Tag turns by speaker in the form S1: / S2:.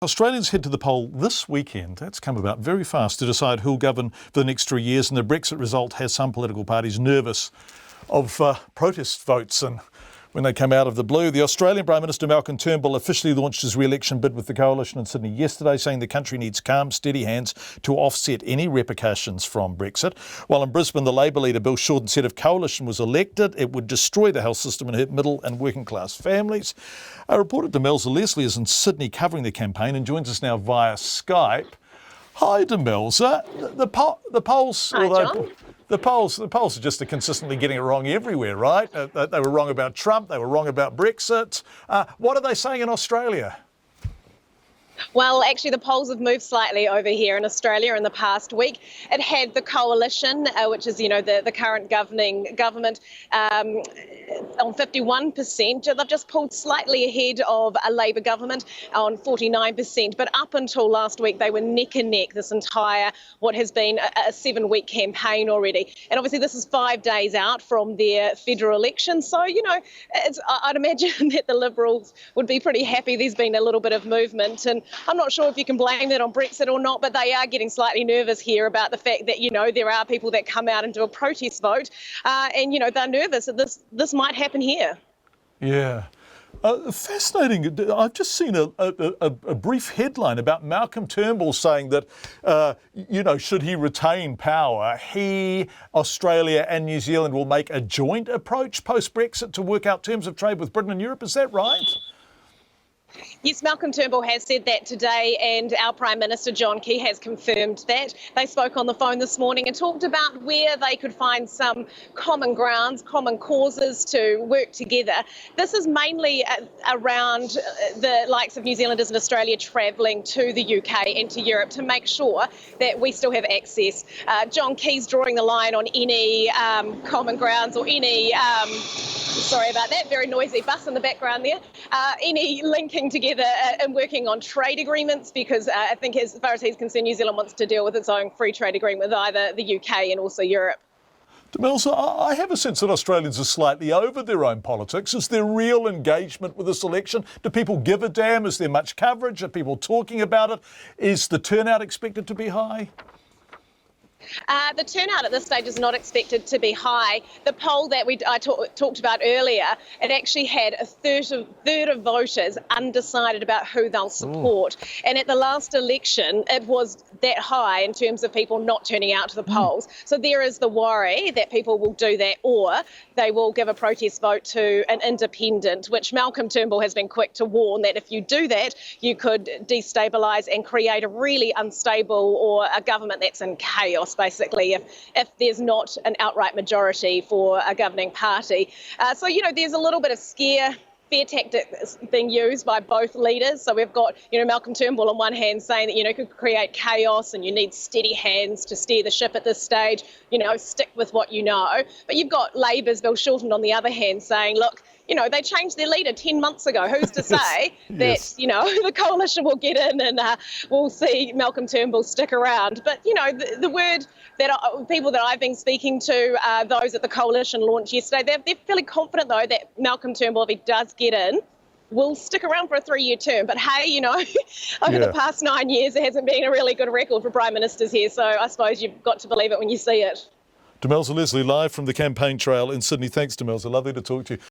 S1: Australians head to the poll this weekend. That's come about very fast to decide who'll govern for the next 3 years, and the Brexit result has some political parties nervous of protest votes. And when they come out of the blue, the Australian Prime Minister Malcolm Turnbull officially launched his re-election bid with the coalition in Sydney yesterday, saying the country needs calm, steady hands to offset any repercussions from Brexit. While in Brisbane, the Labor leader Bill Shorten said if coalition was elected, it would destroy the health system and hurt middle and working class families. Our reporter Demelza Leslie is in Sydney covering the campaign and joins us now via Skype. Hi, Demelza. The polls,
S2: Hi, John.
S1: The polls are just consistently getting it wrong everywhere, right? They were wrong about Trump. They were wrong about Brexit. What are they saying in Australia?
S2: Well, actually, the polls have moved slightly over here in Australia in the past week. It had the coalition, which is, the current governing government, on 51%. They've just pulled slightly ahead of a Labor government on 49%. But up until last week, they were neck and neck this entire, what has been a 7-week campaign already. And obviously, this is 5 days out from their federal election. So, I'd imagine that the Liberals would be pretty happy there's been a little bit of movement. And I'm not sure if you can blame that on Brexit or not, but they are getting slightly nervous here about the fact that, there are people that come out and do a protest vote and, they're nervous that this might happen here.
S1: Yeah. Fascinating. I've just seen a brief headline about Malcolm Turnbull saying that, should he retain power, he, Australia and New Zealand will make a joint approach post-Brexit to work out terms of trade with Britain and Europe. Is that right?
S2: Yes, Malcolm Turnbull has said that today, and our Prime Minister John Key has confirmed that. They spoke on the phone this morning and talked about where they could find some common grounds, common causes to work together. This is mainly around the likes of New Zealanders and Australia travelling to the UK and to Europe to make sure that we still have access. John Key's drawing the line on any common grounds or any, sorry about that, very noisy bus in the background there, any linking together and working on trade agreements, because I think as far as he's concerned, New Zealand wants to deal with its own free trade agreement with either the UK and also Europe.
S1: Demelza, I have a sense that Australians are slightly over their own politics. Is there real engagement with this election? Do people give a damn? Is there much coverage? Are people talking about it? Is the turnout expected to be high?
S2: The turnout at this stage is not expected to be high. The poll that I talked about earlier, it actually had a third of voters undecided about who they'll support. And at the last election, it was that high in terms of people not turning out to the polls. So there is the worry that people will do that, or they will give a protest vote to an independent, which Malcolm Turnbull has been quick to warn that if you do that, you could destabilise and create a really unstable or a government that's in chaos, basically, if there's not an outright majority for a governing party. So, there's a little bit of fear tactics being used by both leaders. So we've got, Malcolm Turnbull on one hand saying that, you could create chaos and you need steady hands to steer the ship at this stage, stick with what you know. But you've got Labor's Bill Shorten on the other hand saying, look, they changed their leader 10 months ago. Who's to say that, the coalition will get in and we'll see Malcolm Turnbull stick around. But, the word that people that I've been speaking to, those at the coalition launch yesterday, they're fairly confident, though, that Malcolm Turnbull, if he does get in, will stick around for a 3-year term. But hey, over the past 9 years, it hasn't been a really good record for Prime Ministers here. So I suppose you've got to believe it when you see it.
S1: Demelza Leslie, live from the campaign trail in Sydney. Thanks, Demelza. Lovely to talk to you.